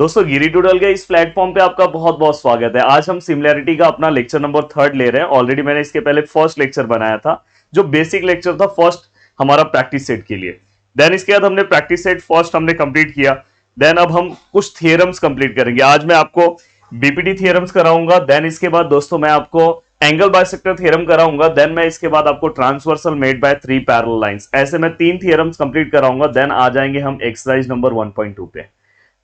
दोस्तों गिरी ट्यूटोरियल के इस प्लेटफॉर्म पे आपका बहुत बहुत स्वागत है। आज हम सिमिलैरिटी का अपना लेक्चर नंबर 3 ले रहे हैं। ऑलरेडी मैंने इसके पहले फर्स्ट लेक्चर बनाया था जो बेसिक लेक्चर था फर्स्ट हमारा प्रैक्टिस सेट के लिए। देन इसके बाद हमने प्रैक्टिस सेट फर्स्ट हमने कंप्लीट किया। देन अब हम कुछ थियरम्स कंप्लीट करेंगे। आज मैं आपको बीपीटी थियरम्स कराऊंगा। देन इसके बाद दोस्तों मैं आपको एंगल बाइसेक्टर थ्योरम कराऊंगा। देन मैं इसके बाद आपको transversal made by 3 parallel lines, ऐसे मैं 3 थियरम्स कंप्लीट कराऊंगा। देन आ जाएंगे हम एक्सरसाइज नंबर 1.2 पे।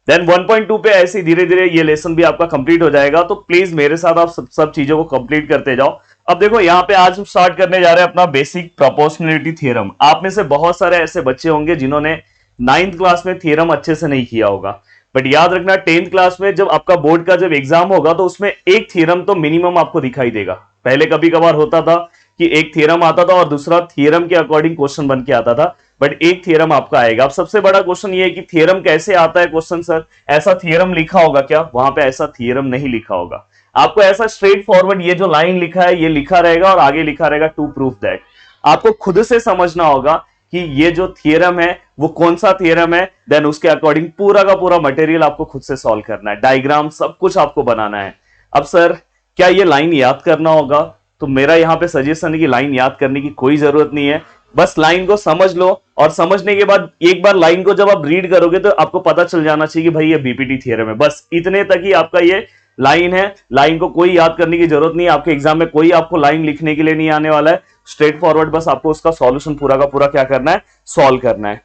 देन 1.2 पे ऐसे धीरे धीरे ये लेसन भी आपका कंप्लीट हो जाएगा। तो प्लीज मेरे साथ आप सब चीजों को कंप्लीट करते जाओ। अब देखो यहाँ पे आज हम स्टार्ट करने जा रहे हैं अपना बेसिक प्रोपोर्शनलिटी थ्योरम। आप में से बहुत सारे ऐसे बच्चे होंगे जिन्होंने 9th क्लास में थ्योरम अच्छे से नहीं किया होगा, बट याद रखना 10th क्लास में जब आपका बोर्ड का जब एग्जाम होगा तो उसमें एक थ्योरम तो मिनिमम आपको दिखाई देगा। पहले कभी कभार होता था कि एक थ्योरम आता था और दूसरा थ्योरम के अकॉर्डिंग क्वेश्चन बन के आता था, बट एक थ्योरम आपका आएगा। अब सबसे बड़ा क्वेश्चन ये है कि थ्योरम कैसे आता है। क्वेश्चन सर ऐसा थ्योरम लिखा होगा क्या? वहां पे ऐसा थ्योरम नहीं लिखा होगा। आपको ऐसा स्ट्रेट फॉरवर्ड ये जो लाइन लिखा है ये लिखा रहेगा और आगे लिखा रहेगा टू प्रूफ दैट। आपको खुद से समझना होगा कि ये जो थ्योरम है वो कौन सा थ्योरम है। देन उसके अकॉर्डिंग पूरा का पूरा मटेरियल आपको खुद से सॉल्व करना है, डायग्राम सब कुछ आपको बनाना है। अब सर क्या ये लाइन याद करना होगा? तो मेरा यहाँ पे सजेशन है कि लाइन याद करने की कोई जरूरत नहीं है। बस लाइन को समझ लो और समझने के बाद एक बार लाइन को जब आप रीड करोगे तो आपको पता चल जाना चाहिए कि भाई ये बीपीटी थ्योरम है। बस इतने तक ही आपका ये लाइन है। लाइन को कोई याद करने की जरूरत नहीं है। आपके एग्जाम में कोई आपको लाइन लिखने के लिए नहीं आने वाला है। स्ट्रेट फॉरवर्ड बस आपको उसका सॉल्यूशन पूरा का पूरा क्या करना है, सॉल्व करना है।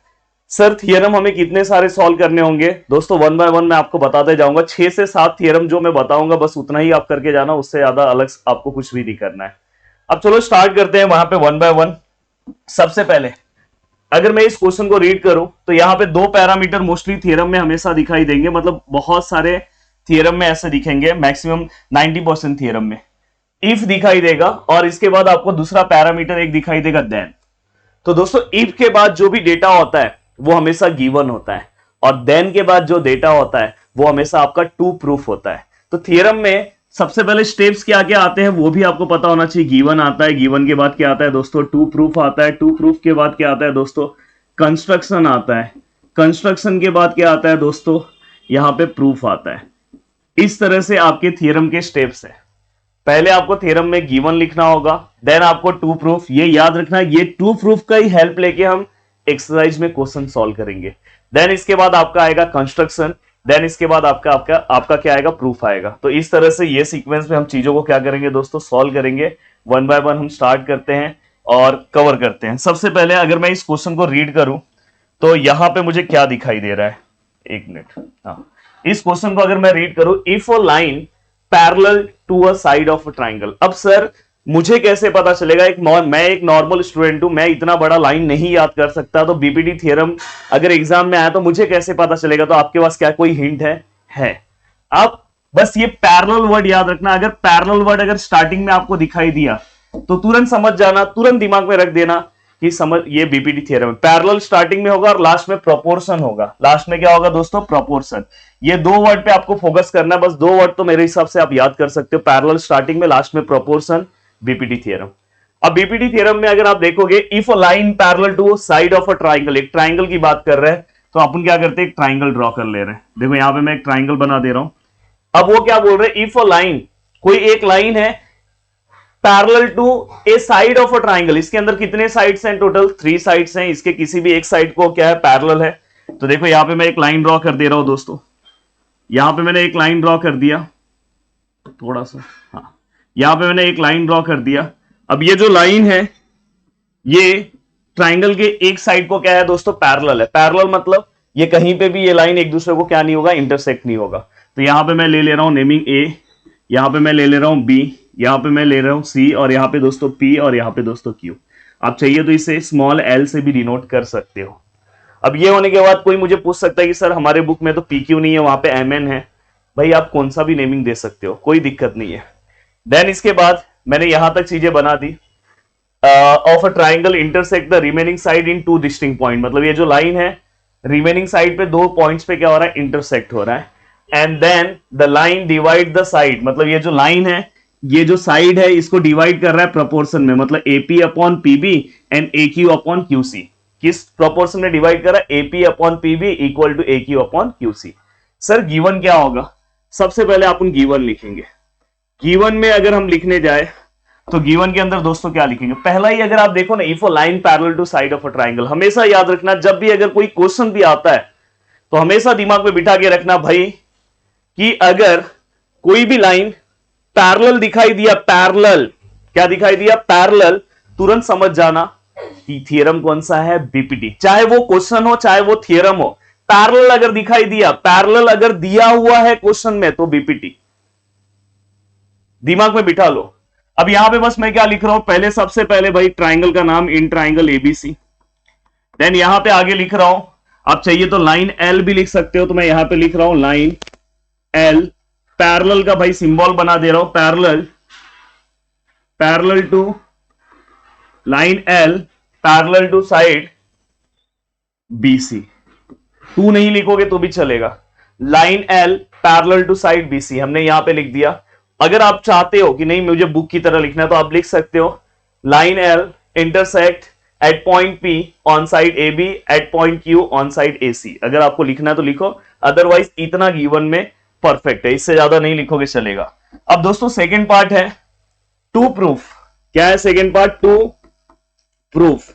सर थ्योरम हमें कितने सारे सॉल्व करने होंगे? दोस्तों 1 बाय 1 मैं आपको बताते जाऊंगा। 6 से 7 थ्योरम जो मैं बताऊंगा बस उतना ही आप करके जाना, उससे ज्यादा अलग आपको कुछ भी नहीं करना है। अब चलो स्टार्ट करते हैं वहां पे 1 बाय 1। सबसे पहले अगर मैं इस क्वेश्चन को रीड करूं तो यहां पे 2 पैरामीटर मोस्टली थ्योरम में हमेशा दिखाई देंगे, मतलब बहुत सारे थ्योरम में ऐसे दिखेंगे, मैक्सिमम 90% थ्योरम में इफ दिखाई देगा और इसके बाद आपको दूसरा पैरामीटर एक दिखाई देगा देन। तो दोस्तों इफ के बाद जो भी डेटा होता है वो हमेशा गिवन होता है और देन के बाद जो डेटा होता है वो हमेशा आपका टू प्रूफ होता है। तो थ्योरम में सबसे पहले स्टेप्स क्या क्या आते हैं वो भी आपको पता होना चाहिए। गिवन आता है, गिवन के बाद क्या आता है दोस्तों? टू प्रूफ आता है। टू प्रूफ के बाद क्या आता है दोस्तों? कंस्ट्रक्शन आता है। कंस्ट्रक्शन के बाद क्या आता है दोस्तों? यहां पे प्रूफ आता है। इस तरह से आपके थ्योरम के स्टेप्स है। पहले आपको थ्योरम में गिवन लिखना होगा, देन आपको टू प्रूफ। ये याद रखना, ये टू प्रूफ का ही हेल्प लेके हम एक्सरसाइज में क्वेश्चन सॉल्व करेंगे। देन इसके बाद आपका आएगा कंस्ट्रक्शन, देन इसके बाद आपका आपका आपका क्या आएगा? प्रूफ आएगा। तो इस तरह से ये सीक्वेंस में हम चीजों को क्या करेंगे दोस्तों? सॉल्व करेंगे। 1 बाय 1 हम स्टार्ट करते हैं और कवर करते हैं। सबसे पहले अगर मैं इस क्वेश्चन को रीड करूं तो यहां पे मुझे क्या दिखाई दे रहा है? एक मिनट। हाँ, इस क्वेश्चन को अगर मैं रीड करूं, if a line parallel to a side of a triangle. अब सर मुझे कैसे पता चलेगा? मैं एक नॉर्मल स्टूडेंट हूं, मैं इतना बड़ा लाइन नहीं याद कर सकता। तो बीपीटी थ्योरम अगर एग्जाम में आया तो मुझे कैसे पता चलेगा? तो आपके पास क्या कोई हिंट है? आप बस ये पैरेलल वर्ड याद रखना। अगर पैरेलल वर्ड अगर स्टार्टिंग में आपको दिखाई दिया तो तुरंत समझ जाना, तुरंत दिमाग में रख देना कि समझ ये बीपीटी थ्योरम है। पैरेलल स्टार्टिंग में होगा और लास्ट में प्रोपोर्शन होगा। लास्ट में क्या होगा दोस्तों? प्रोपोर्शन। ये 2 वर्ड पे आपको फोकस करना है। बस 2 वर्ड तो मेरे हिसाब से आप याद कर सकते हो, पैरेलल स्टार्टिंग में, लास्ट में प्रोपोर्शन, बीपीटी थ्योरम। अब बीपीटी थ्योरम में अगर आप देखोगे, if a line parallel to side of a triangle, एक ट्राइंगल की बात कर रहे हैं तो अपन क्या करते हैं? एक ट्राइंगल ड्रॉ कर ले रहे हैं। देखो यहां पे मैं एक ट्राइंगल बना दे रहा हूं। अब वो क्या बोल रहे हैं? इफ अ लाइन, कोई एक लाइन है parallel to a side of a triangle. इसके अंदर कितने साइड्स हैं? टोटल 3 साइड्स हैं। इसके किसी भी एक साइड को क्या है? पैरेलल है। तो देखो यहां पे मैं एक लाइन ड्रॉ कर दे रहा हूं दोस्तों। यहां पे मैंने एक लाइन ड्रॉ कर दिया, थोड़ा सा, हाँ, यहां पे मैंने एक लाइन ड्रॉ कर दिया। अब ये जो लाइन है ये ट्राइंगल के एक साइड को क्या है दोस्तों? पैरेलल है। पैरेलल मतलब ये कहीं पे भी ये लाइन एक दूसरे को क्या नहीं होगा? इंटरसेक्ट नहीं होगा। तो यहां पे मैं ले ले रहा हूं नेमिंग ए, यहां पे मैं ले ले रहा हूं बी, यहां पे मैं ले रहा हूं सी, और यहां पे दोस्तों पी, और यहां पे दोस्तों क्यू। आप चाहिए तो इसे स्मॉल एल से भी डिनोट कर सकते हो। अब ये होने के बाद कोई मुझे पूछ सकता है कि सर हमारे बुक में तो पी क्यू नहीं है, वहां पे एम एन है। भाई आप कौन सा भी नेमिंग दे सकते हो, कोई दिक्कत नहीं है। देन इसके बाद मैंने यहां तक चीजें बना दी। Of a triangle intersect the remaining side in 2 distinct point, मतलब ये जो लाइन है रिमेनिंग साइड पे 2 पॉइंट्स पे क्या हो रहा है? इंटरसेक्ट हो रहा है। And then the line divide the side, मतलब ये जो लाइन है, ये जो साइड है इसको डिवाइड कर रहा है प्रोपोर्शन में, मतलब AP upon PB and A Q upon QC. किस प्रोपोर्शन में डिवाइड कर रहा है? AP upon PB equal to A Q upon QC. Sir given क्या होगा? सबसे पहले अपन गिवन लिखेंगे। गिवन में अगर हम लिखने जाए तो गिवन के अंदर दोस्तों क्या लिखेंगे? पहला ही अगर आप देखो ना, if a line parallel to side of a triangle, हमेशा याद रखना जब भी अगर कोई क्वेश्चन भी आता है तो हमेशा दिमाग में बिठा के रखना भाई कि अगर कोई भी लाइन पैरेलल दिखाई दिया, पैरेलल क्या दिखाई दिया? पैरेलल, तुरंत समझ जाना कि थियरम कौन सा है? बीपीटी। चाहे वो क्वेश्चन हो चाहे वो थियरम हो, पैरेलल अगर दिखाई दिया, पैरेलल अगर दिया हुआ है क्वेश्चन में तो बीपीटी। दिमाग में बिठा लो। अब यहां पे बस मैं क्या लिख रहा हूं? पहले सबसे पहले भाई ट्राइंगल का नाम, इन ट्राइंगल एबीसी। देन यहां पे आगे लिख रहा हूं, आप चाहिए तो लाइन एल भी लिख सकते हो, तो मैं यहां पे लिख रहा हूं लाइन एल। पैरेलल का भाई सिंबल बना दे रहा हूं, parallel, parallel to line L, parallel to side BC. To नहीं लिखोगे तो भी चलेगा। Line L parallel to side BC हमने यहां पे लिख दिया। अगर आप चाहते हो कि नहीं मुझे बुक की तरह लिखना है तो आप लिख सकते हो line L intersect at point P on side A B at point Q on side A C. अगर आपको लिखना है तो लिखो, अदरवाइज इतना गिवन में परफेक्ट है, इससे ज्यादा नहीं लिखोगे चलेगा। अब दोस्तों सेकेंड पार्ट है टू प्रूफ। क्या है सेकेंड पार्ट? To proof.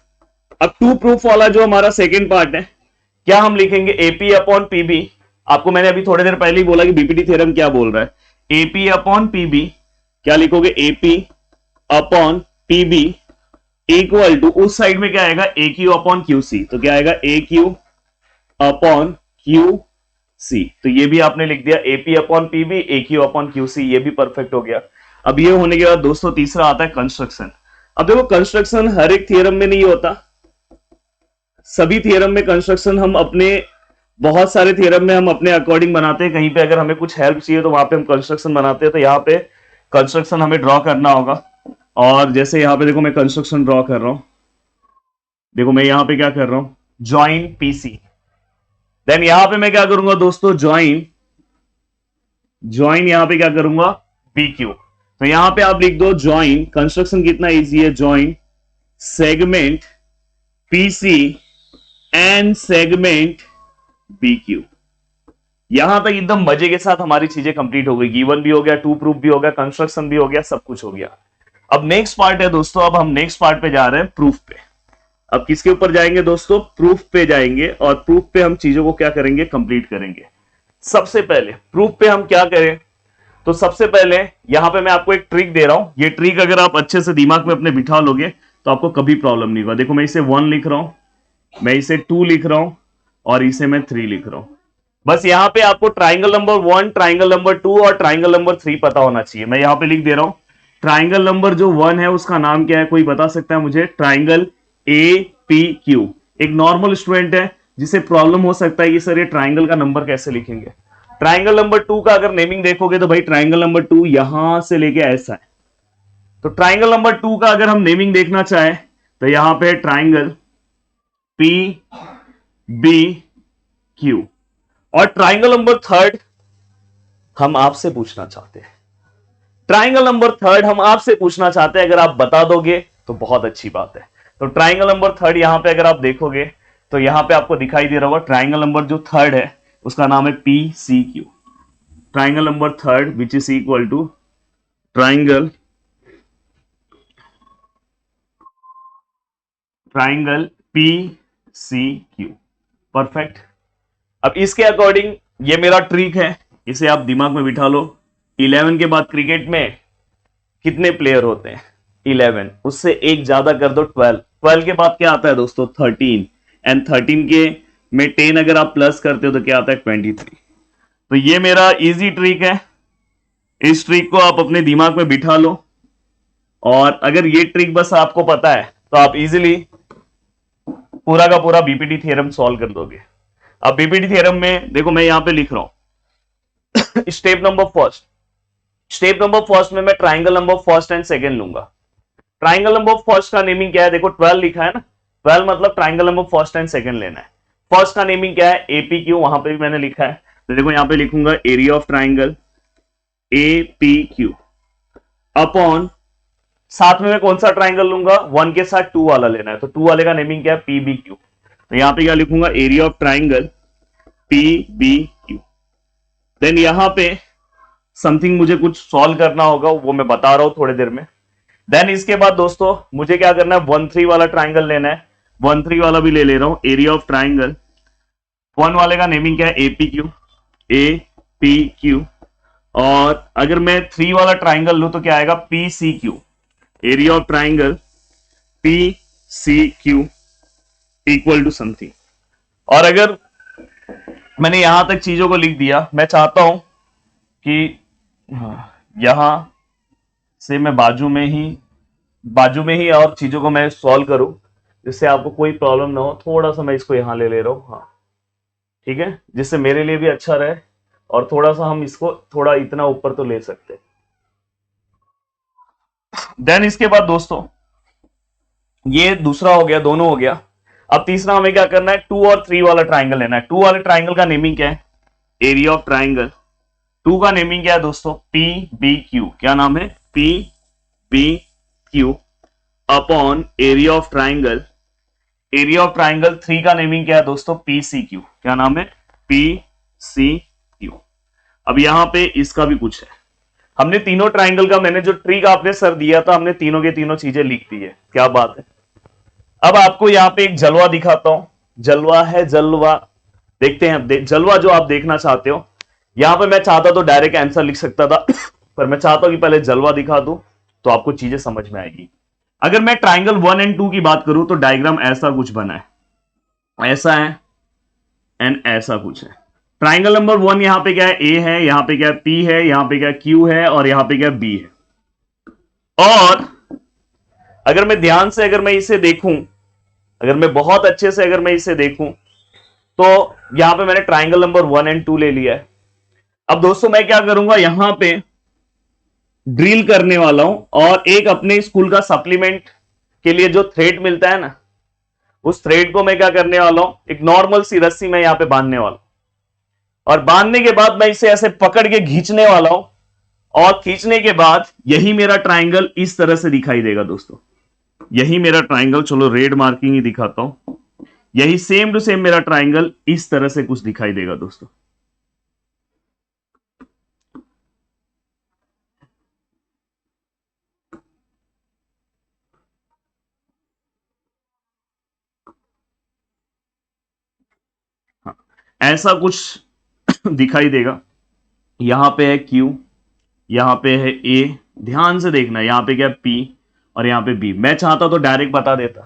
अब टू प्रूफ वाला जो हमारा सेकेंड पार्ट है, क्या हम लिखेंगे? AP upon PB. आपको मैंने अभी थोड़ी देर पहले ही बोला कि बीपीटी थ्योरम क्या बोल रहा है। एपी अपॉन पीबी, क्या लिखोगे? AP upon PB equal to, उस साइड में क्या आएगा? A Q upon Q C. तो क्या आएगा? A Q upon Q C. तो ये भी आपने लिख दिया, AP upon PB A Q upon Q C. ये भी परफेक्ट हो गया। अब ये होने के बाद दोस्तों तीसरा आता है कंस्ट्रक्शन। अब देखो कंस्ट्रक्शन हर एक थियरम में नहीं होता, सभी थियरम में कंस्ट्रक्शन हम अपने, बहुत सारे थियरम में हम अपने अकॉर्डिंग बनाते हैं। कहीं पे अगर हमें कुछ हेल्प चाहिए तो वहां पे हम कंस्ट्रक्शन बनाते हैं। तो यहाँ पे कंस्ट्रक्शन हमें ड्रॉ करना होगा। और जैसे यहाँ पे देखो मैं कंस्ट्रक्शन ड्रॉ कर रहा हूं, देखो मैं यहाँ पे क्या कर रहा हूं? Join PC. देन यहां पे मैं क्या करूंगा दोस्तों? ज्वाइन, ज्वाइन यहां पे क्या करूंगा? बीक्यू। तो यहां पे आप लिख दो ज्वाइन, कंस्ट्रक्शन कितना इजी है? Join segment PC and segment BQ. यहां तक एकदम मजे के साथ हमारी चीजें कंप्लीट हो गई। गिवन भी हो गया, टू प्रूफ भी हो गया, कंस्ट्रक्शन भी हो गया, सब कुछ हो गया। अब नेक्स्ट पार्ट है दोस्तों, अब हम नेक्स्ट पार्ट पे जा रहे हैं, प्रूफ पे। अब किसके ऊपर जाएंगे दोस्तों? प्रूफ पे जाएंगे। और प्रूफ पे हम चीजों को क्या करेंगे? कंप्लीट करेंगे। सबसे पहले प्रूफ पे हम क्या करें? तो सबसे पहले यहां पे मैं आपको एक ट्रिक दे रहा हूं। ये ट्रिक अगर आप अच्छे से दिमाग में अपने बिठा लोगे तो आपको कभी प्रॉब्लम नहीं होगा। देखो मैं इसे 1 लिख रहा हूं, मैं इसे 2 लिख रहा हूं और इसे मैं 3 लिख रहा हूं। बस यहां पे आपको ट्राइंगल नंबर 1, ट्राइंगल नंबर 2 और ट्राइंगल नंबर 3 पता होना चाहिए। मैं यहां पे लिख दे रहा हूं ट्राइंगल नंबर जो 1 है उसका नाम क्या है? कोई बता सकता है मुझे? Triangle A P Q. एक नॉर्मल स्टूडेंट है जिसे प्रॉब्लम हो सकता है कि सर ये ट्राइंगल का नंबर कैसे लिखेंगे। ट्राइंगल नंबर 2 का अगर नेमिंग देखोगे तो भाई ट्राइंगल नंबर 2 यहां से लेके ऐसा है। तो ट्राइंगल नंबर 2 का अगर हम नेमिंग देखना चाहे तो यहां पे ट्राइंगल पी बी क्यू। और ट्राइंगल नंबर 3 हम आपसे पूछना चाहते हैं, ट्राइंगल नंबर 3 हम आपसे पूछना चाहते हैं। अगर आप बता दोगे तो बहुत अच्छी बात है। तो ट्राइंगल नंबर 3 यहां पे अगर आप देखोगे तो यहां पे आपको दिखाई दे रहा होगा ट्राइंगल नंबर जो 3 है उसका नाम है P C Q. Triangle number 3 which is equal to triangle P C Q. Perfect. अब इसके अकॉर्डिंग ये मेरा ट्रिक है, इसे आप दिमाग में बिठा लो। 11 के बाद क्रिकेट में कितने प्लेयर होते हैं? 11, उससे एक ज्यादा कर दो 12। 12 के बाद क्या आता है दोस्तों? 13। एंड 13 के में 10 अगर आप प्लस करते हो तो क्या आता है? 23। तो ये मेरा इजी ट्रिक है, इस ट्रिक को आप अपने दिमाग में बिठा लो। और अगर ये ट्रिक बस आपको पता है तो आप इजीली पूरा का पूरा बीपीटी थ्योरम सॉल्व कर दोगे। अब बीपीटी थ्योरम में देखो मैं यहां पे लिख रहा हूं step number first. Step number first में मैं triangle number first and second लूंगा। ट्राइंगल नंबर फर्स्ट का नेमिंग क्या है? देखो 12 लिखा है ना, 12 मतलब triangle number first and second लेना है। फर्स्ट का नेमिंग क्या है? एपी क्यू, वहां पे भी मैंने लिखा है। तो देखो यहां पे लिखूंगा area of triangle A P Q upon, साथ में मैं कौन सा ट्राइंगल लूंगा? 1 के साथ 2 वाला लेना है। तो 2 वाले का नेमिंग क्या है? P B Q. तो यहां पे क्या लिखूंगा? Area of triangle P B Q. Then यहां पे समथिंग मुझे कुछ सॉल्व करना होगा, वो मैं बता रहा हूं थोड़ी देर में। देन इसके बाद दोस्तों मुझे क्या करना है, 1 3 वाला ट्राइंगल लेना है। 1 3 वाला भी ले ले रहा हूं। एरिया ऑफ ट्राइंगल 1 वाले का नेमिंग क्या है, APQ। APQ। और अगर मैं 3 वाला ट्राइंगल लूं तो क्या आएगा, PCQ। Area of triangle PCQ equal to something. और अगर मैंने यहां तक चीजों को लिख दिया, मैं चाहता हूं कि यहां से मैं बाजू में ही और चीजों को मैं सॉल्व करूं, जिससे आपको कोई प्रॉब्लम ना हो। थोड़ा सा मैं इसको यहां ले ले रहा हूं, हाँ ठीक है, जिससे मेरे लिए भी अच्छा रहे। और थोड़ा सा हम इसको थोड़ा इतना ऊपर तो ले सकते। देन इसके बाद दोस्तों ये दूसरा हो गया, दोनों हो गया। अब तीसरा हमें क्या करना है, 2 और 3 वाला ट्राइंगल लेना है। 2 वाले ट्राइंगल का नेमिंग क्या है, एरिया ऑफ ट्राइंगल। 2 का नेमिंग क्या है दोस्तों, PBQ। क्या नाम है, PBQ upon area of triangle. Area of triangle 3 का नेमिंग क्या है दोस्तों, PCQ। क्या नाम है, PCQ। अब यहां पे इसका भी कुछ है। हमने तीनों ट्राइंगल का, मैंने जो ट्री का आपने सर दिया था, हमने तीनों के तीनों चीजें लिख दी है। क्या बात है। अब आपको यहां पे एक जलवा दिखाता हूं। जलवा है, जलवा देखते हैं। जलवा जो आप देखना चाहते हो, यहां पे मैं चाहता तो डायरेक्ट आंसर लिख सकता था पर मैं चाहता हूं कि पहले जलवा दिखा दूं तो आपको चीजें समझ में आएगी। अगर मैं ट्राइंगल 1 और 2 की बात करूं तो डायग्राम ऐसा कुछ बना है, ऐसा है एंड ऐसा कुछ है। ट्राइंगल नंबर 1 यहां पे क्या है, A है, यहां पे क्या है, P है, यहां पे क्या है, Q है, और यहां पे क्या है, B है। और अगर मैं ध्यान से, अगर मैं इसे देखूं, अगर मैं बहुत अच्छे से अगर मैं इसे देखूं, तो यहां पे मैंने ट्राइंगल नंबर 1 और 2 ले लिया है। अब दोस्तों मैं क्या करूंगा, यहां पे ड्रिल करने वाला हूं और एक अपने स्कूल का सप्लीमेंट के लिए जो थ्रेड मिलता है ना, उस थ्रेड को मैं क्या करने वाला हूं, एक नॉर्मल सी रस्सी में यहां पे बांधने वाला हूं। और बांधने के बाद मैं इसे ऐसे पकड़ के खींचने वाला हूं, और खींचने के बाद यही मेरा ट्राइंगल इस तरह से दिखाई देगा दोस्तों। यही मेरा ट्राइंगल, चलो रेड मार्किंग ही दिखाता हूं। यही सेम टू सेम मेरा ट्राइंगल इस तरह से कुछ दिखाई देगा दोस्तों। हाँ, ऐसा कुछ दिखाई देगा। यहां पे है Q, यहां पे है A, ध्यान से देखना, यहां पे क्या P और यहां पे B। मैं चाहता तो डायरेक्ट बता देता,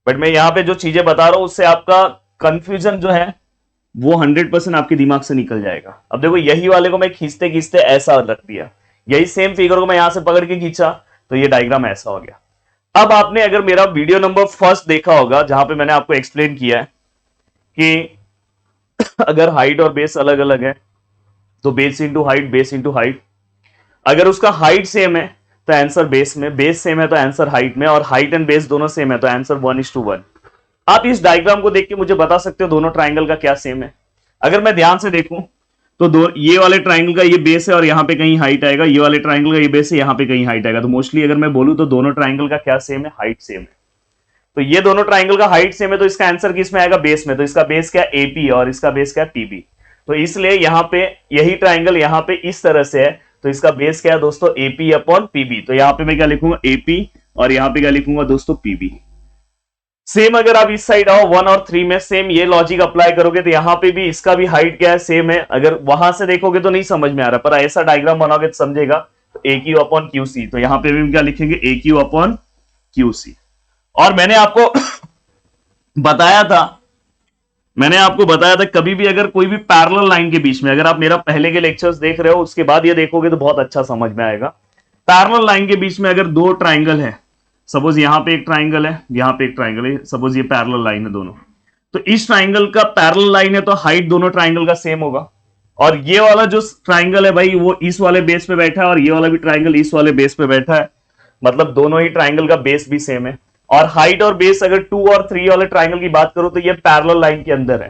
बट मैं यहां पे जो चीजें बता रहा हूं उससे आपका कंफ्यूजन जो है वो 100% आपके दिमाग से निकल जाएगा। अब देखो यही वाले को मैं खींचते खींचते ऐसा रख दिया, यही सेम फिगर को मैं यहां से पकड़ के खींचा तो ये डायग्राम ऐसा हो गया। अब आपने अगर मेरा वीडियो नंबर फर्स्ट देखा होगा, जहां पे मैंने आपको एक्सप्लेन किया है कि अगर हाइट और बेस अलग अलग है तो base into height, base into height. अगर उसका हाइट सेम है तो आंसर बेस में, बेस सेम है तो आंसर हाइट में, और हाइट एंड बेस दोनों सेम है तो आंसर 1:1। आप इस डायग्राम को देख के मुझे बता सकते हो दोनों ट्राइंगल का क्या सेम है। अगर मैं ध्यान से देखूं तो ये वाले ट्राइंगल का ये बेस है और यहां पे कहीं हाइट आएगा, ये वाले ट्राइंगल का ये बेस है, यहां पे कहीं हाइट आएगा। तो मोस्टली अगर मैं बोलूं तो दोनों ट्राइंगल का क्या सेम है, हाइट सेम है। तो ये दोनों ट्राइंगल का हाइट सेम है तो इसका आंसर किस में आएगा, बेस में। तो इसका बेस क्या, AP, और इसका बेस क्या, PB। तो इसलिए यहां पे यही ट्राइंगल यहां पे इस तरह से है तो इसका बेस क्या है दोस्तों, AP अपॉन PB। तो यहां पे मैं क्या लिखूंगा, AP, और यहां पे क्या लिखूंगा दोस्तों, PB। सेम अगर आप इस साइड आओ 1 और 3 में, सेम ये लॉजिक अप्लाई करोगे तो यहां पे भी इसका भी हाइट क्या है, सेम है। अगर वहां से देखोगे तो नहीं समझ में आ रहा, पर ऐसा डायग्राम बनाओगे तो समझेगा। तो AQ अपॉन QC, तो यहां पे भी क्या लिखेंगे, AQ अपॉन QC। और बताया था मैंने आपको बताया था कभी भी अगर कोई भी पैरेलल लाइन के बीच में, अगर आप मेरा पहले के लेक्चर्स देख रहे हो उसके बाद ये देखोगे तो बहुत अच्छा समझ में आएगा। पैरेलल लाइन के बीच में अगर दो ट्राइंगल है, सपोज यहां पे एक ट्राइंगल है, यहां पे एक ट्राइंगल है, सपोज ये पैरेलल लाइन है दोनों, तो इस ट्राइंगल का पैरेलल लाइन है तो हाइट दोनों ट्राइंगल का सेम होगा। और ये वाला जो ट्राइंगल है भाई वो इस वाले बेस पे बैठा है, और ये वाला भी ट्राइंगल इस वाले बेस पे बैठा है, मतलब दोनों ही ट्राइंगल का बेस भी सेम है। और हाइट और बेस अगर 2 और 3 वाले ट्राइंगल की बात करो तो ये पैरेलल लाइन के अंदर है।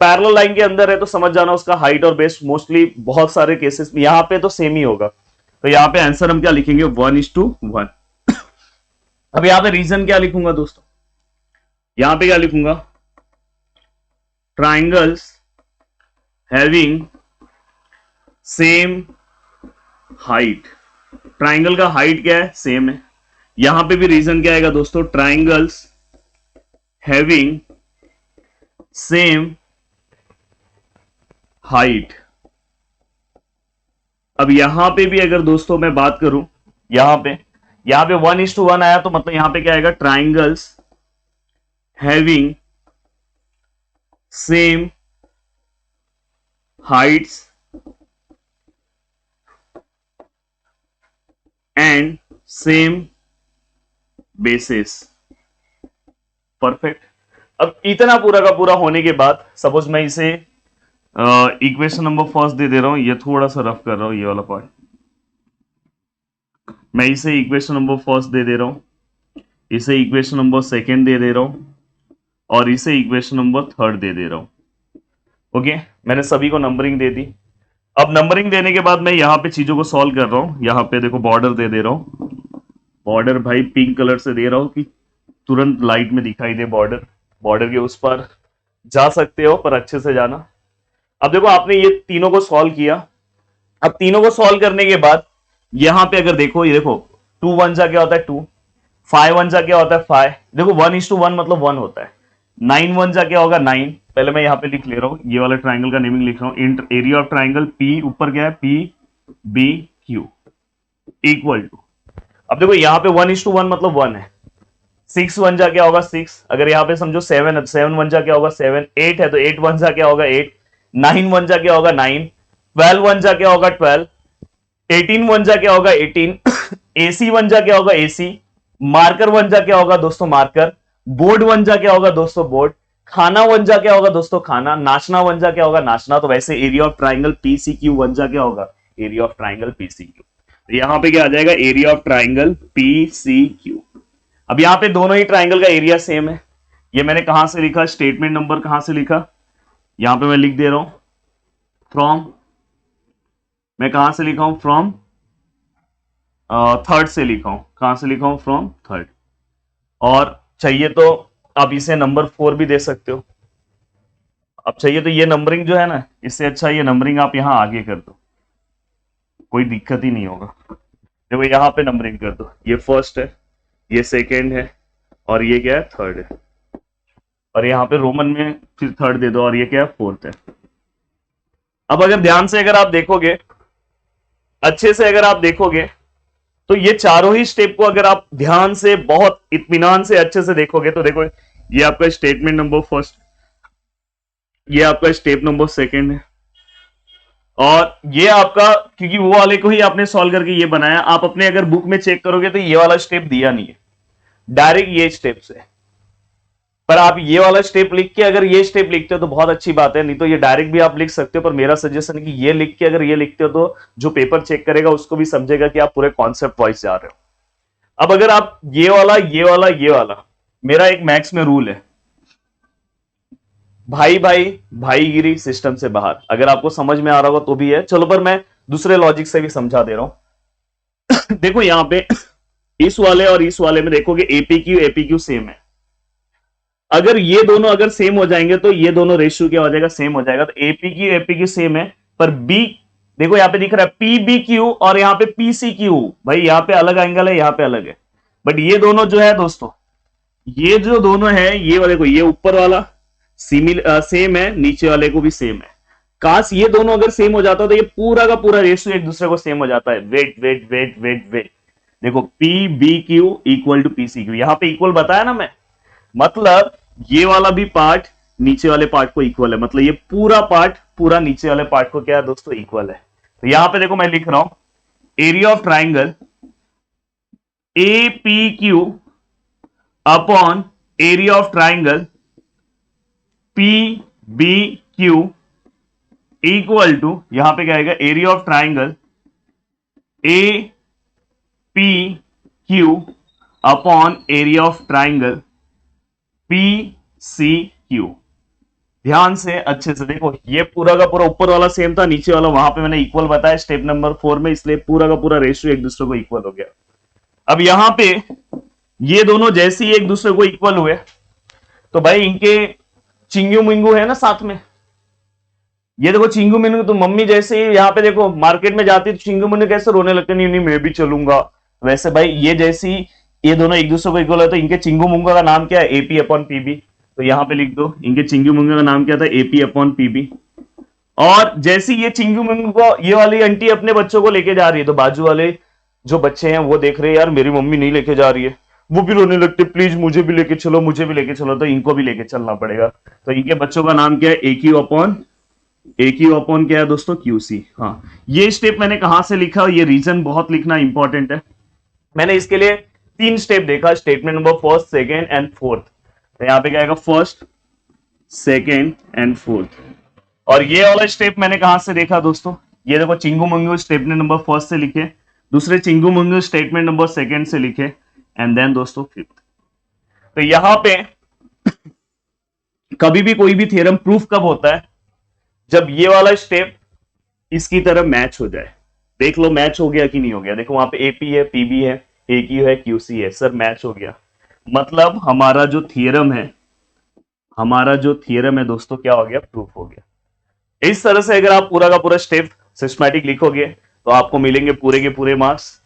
पैरेलल लाइन के अंदर है तो समझ जाना उसका हाइट और बेस मोस्टली बहुत सारे केसेस में यहां पे तो सेम ही होगा। तो यहां पे आंसर हम क्या लिखेंगे, 1:1। अब यहां पे रीजन क्या लिखूंगा दोस्तों, यहां पे क्या लिखूंगा, triangles having same height. Triangle का हाइट क्या है, सेम है। यहां पे भी रीजन क्या आएगा दोस्तों, ट्राइंगल्स हैविंग सेम हाइट। अब यहां पे भी अगर दोस्तों मैं बात करूं, यहां पे 1:1 आया तो मतलब यहां पे क्या आएगा, triangles having same Heights and same basis. Perfect. अब इतना पूरा का पूरा होने के बाद सपोज मैं इसे इक्वेशन नंबर फर्स्ट दे दे रहा हूं, ये थोड़ा सा रफ कर रहा हूं ये वाला पार्ट, मैं इसे इक्वेशन नंबर फर्स्ट दे दे रहा हूं, इसे इक्वेशन नंबर सेकंड दे दे रहा हूं, और इसे इक्वेशन नंबर थर्ड दे दे रहा हूं। ओके, मैंने सभी को नंबरिंग दे दी। अब नंबरिंग देने के बाद मैं यहां पे चीजों को सॉल्व कर रहा हूं। यहां पे देखो बॉर्डर दे दे रहा हूं, बॉर्डर भाई पिंक कलर से दे रहा हूं कि तुरंत लाइट में दिखाई दे बॉर्डर। बॉर्डर के उस पर जा सकते हो पर अच्छे से जाना। अब देखो आपने ये तीनों को सॉल्व किया। अब तीनों को सॉल्व करने के बाद यहां पे अगर देखो, ये देखो 2 1 जा क्या होता है 2, 5 1 जा क्या होता है 5, देखो 1:1 मतलब 1 होता है। 9 1 जा क्या होगा 9। पहले मैं यहां पे लिख ले रहा हूं, ये वाला ट्राइंगल का नेमिंग लिख रहा हूं, इंट एरिया ऑफ ट्राइंगल पी, ऊपर क्या है P B Q equal to. अब देखो यहां पे 1:1 मतलब 1 है। 6 1 जा क्या होगा 6, अगर यहां पे समझो 7 है तो 7 1 जा क्या होगा 7, 8 है तो 8 1 जा क्या होगा 8, 9 1 जा क्या होगा 9, 12 1 जा क्या होगा 12, 18 1 जा क्या होगा 18, AC 1 जा क्या होगा AC, मार्कर 1 जा क्या होगा दोस्तों मार्कर, बोर्ड 1 जा क्या होगा दोस्तों बोर्ड, खाना 1 जा क्या होगा दोस्तों खाना, नाचना 1 जा क्या होगा नाचना। तो वैसे एरिया ऑफ ट्राइंगल PCQ 1 जा क्या होगा, एरिया ऑफ ट्राइंगल PCQ। तो यहां पे क्या आ जाएगा, एरिया ऑफ ट्राइंगल PCQ। अब यहां पे दोनों ही ट्राइंगल का एरिया सेम है। ये मैंने कहां से लिखा, स्टेटमेंट नंबर कहां से लिखा, यहां पे मैं लिख दे रहा हूं फ्रॉम, मैं कहां से लिखा हूं फ्रॉम थर्ड से लिखा हूं, कहां से लिखा हूं फ्रॉम थर्ड। और चाहिए तो आप इसे नंबर 4 भी दे सकते हो। अब चाहिए तो ये नंबरिंग जो है ना, इससे अच्छा ये नंबरिंग आप यहां आगे कर दो, कोई दिक्कत ही नहीं होगा। देखो यहां पे नंबरिंग कर दो, ये फर्स्ट है, ये सेकेंड है, और ये क्या है थर्ड है, और यहाँ पे रोमन में फिर थर्ड दे दो, और ये क्या है फोर्थ है। अब अगर ध्यान से अगर आप देखोगे, अच्छे से अगर आप देखोगे, तो ये चारों ही स्टेप को अगर आप ध्यान से बहुत इत्मीनान से अच्छे से देखोगे तो देखो ये आपका स्टेटमेंट नंबर फर्स्ट, ये आपका स्टेप नंबर सेकेंड है, और ये आपका, क्योंकि वो वाले को ही आपने सॉल्व करके ये बनाया, आप अपने अगर बुक में चेक करोगे तो ये वाला स्टेप दिया नहीं है, डायरेक्ट ये स्टेप से। पर आप ये वाला स्टेप लिख के अगर ये स्टेप लिखते हो तो बहुत अच्छी बात है, नहीं तो ये डायरेक्ट भी आप लिख सकते हो। पर मेरा सजेशन है कि ये लिख के अगर ये लिखते हो तो जो पेपर चेक करेगा उसको भी समझेगा कि आप पूरे कॉन्सेप्ट वाइज जा रहे हो। अब अगर आप ये वाला ये वाला ये वाला, मेरा एक मैथ्स में रूल है, भाई भाई भाईगिरी सिस्टम से बाहर। अगर आपको समझ में आ रहा होगा तो भी है, चलो पर मैं दूसरे लॉजिक से भी समझा दे रहा हूं। देखो यहां पे इस वाले और इस वाले में देखोगे एपीक्यू सेम है। अगर ये दोनों अगर सेम हो जाएंगे तो ये दोनों रेशियो क्या हो जाएगा, सेम हो जाएगा। तो एपीक्यू सेम है, पर बी देखो यहां पे दिख रहा है पीबीक्यू और यहां पे पीसीक्यू, भाई यहां पे अलग एंगल है, यहां पे अलग है। बट ये दोनों जो है दोस्तों, ये जो दोनों है, ये वाले को, ये ऊपर वाला सेम है, नीचे वाले को भी सेम है। काश ये दोनों अगर सेम हो जाता तो ये पूरा का पूरा रेशियो एक दूसरे को सेम हो जाता है। Wait wait wait wait wait, देखो P B Q equal to P C Q, यहां पे इक्वल बताया ना मैं, मतलब ये वाला भी पार्ट नीचे वाले पार्ट को इक्वल है, मतलब ये पूरा पार्ट पूरा नीचे वाले पार्ट को क्या है दोस्तों, इक्वल है। तो यहां पे देखो मैं लिख रहा हूं area of triangle A P Q upon area of triangle P B Q equal to, यहां पे क्या आएगा, area of triangle A P Q upon area of triangle P C Q. ध्यान से अच्छे से देखो, ये पूरा का पूरा ऊपर वाला सेम था, नीचे वाला वहां पे मैंने इक्वल बताया स्टेप नंबर 4 में, इसलिए पूरा का पूरा रेशियो एक दूसरे को इक्वल हो गया। अब यहां पे ये दोनों जैसे ही एक दूसरे को इक्वल हुए तो भाई इनके चिंगू मिंगू है ना साथ में, ये देखो चिंगू मिंगू, तो मम्मी जैसे ही यहाँ पे देखो मार्केट में जाती है तो चिंगू मिंगू कैसे रोने लगते, नहीं नहीं मैं भी चलूंगा। वैसे भाई ये जैसी ये दोनों एक दूसरे को इक्वल है, तो इनके चिंगू मुंगा का नाम क्या है, एपी अपॉन पीबी। तो यहाँ पे लिख दो इनके चिंगू मुंगा का नाम क्या था, एपी अपॉन पीबी। और जैसी ये चिंगू मिंगू को ये वाली आंटी अपने बच्चों को लेके जा रही है, तो बाजू वाले जो बच्चे हैं वो देख रहे हैं यार मेरी मम्मी नहीं लेके जा रही है, वो भी रोने लगते प्लीज मुझे भी लेके चलो, मुझे भी लेके चलो। तो इनको भी लेके चलना पड़ेगा। तो इनके बच्चों का नाम क्या है, ए क्यू अपॉन क्या है दोस्तों, क्यूसी। हाँ, ये स्टेप मैंने कहां से लिखा, ये रीजन बहुत लिखना इंपॉर्टेंट है। मैंने इसके लिए 3 स्टेप देखा, statement number first, second and fourth. तो यहाँ पे क्या आएगा, फर्स्ट, सेकेंड एंड फोर्थ। और ये वाला स्टेप मैंने कहां से देखा दोस्तों, ये देखो चिंगू मंगू स्टेटमेंट नंबर फर्स्ट से लिखे, दूसरे चिंगू मंगू स्टेटमेंट नंबर सेकेंड से लिखे, एंड देन दोस्तों फिफ्थ। तो यहां पे कभी भी कोई भी थ्योरम प्रूफ कब होता है, जब ये वाला स्टेप इसकी तरह मैच हो जाए। देख लो मैच हो गया कि नहीं हो गया, देखो वहां पे एपी है, पीबी है, ए क्यू है, क्यूसी है, सर मैच हो गया। मतलब हमारा जो थियरम है दोस्तों क्या हो गया, प्रूफ हो गया। इस तरह से अगर आप पूरा का पूरा स्टेप सिस्टमैटिक लिखोगे तो आपको मिलेंगे पूरे के पूरे मार्क्स।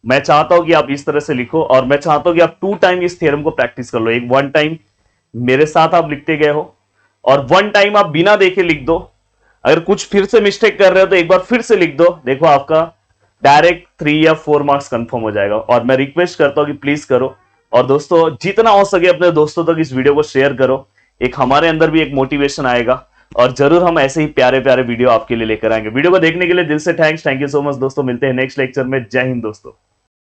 मैं चाहता हूं कि आप इस तरह से लिखो, और मैं चाहता हूं कि आप 2 टाइम इस थियरम को प्रैक्टिस कर लो। एक 1 टाइम मेरे साथ आप लिखते गए हो, और 1 टाइम आप बिना देखे लिख दो। अगर कुछ फिर से मिस्टेक कर रहे हो तो एक बार फिर से लिख दो, देखो आपका डायरेक्ट 3 या 4 मार्क्स कंफर्म हो जाएगा। और मैं रिक्वेस्ट करता हूं कि प्लीज करो, और दोस्तों जितना हो सके अपने दोस्तों तक इस वीडियो को शेयर करो। एक हमारे अंदर भी एक मोटिवेशन आएगा, और जरूर हम ऐसे ही प्यारे प्यारे वीडियो आपके लिए लेकर आएंगे। वीडियो को देखने के लिए दिल से thanks, thank you so much दोस्तों। मिलते हैं नेक्स्ट लेक्चर में। जय हिंद दोस्तों।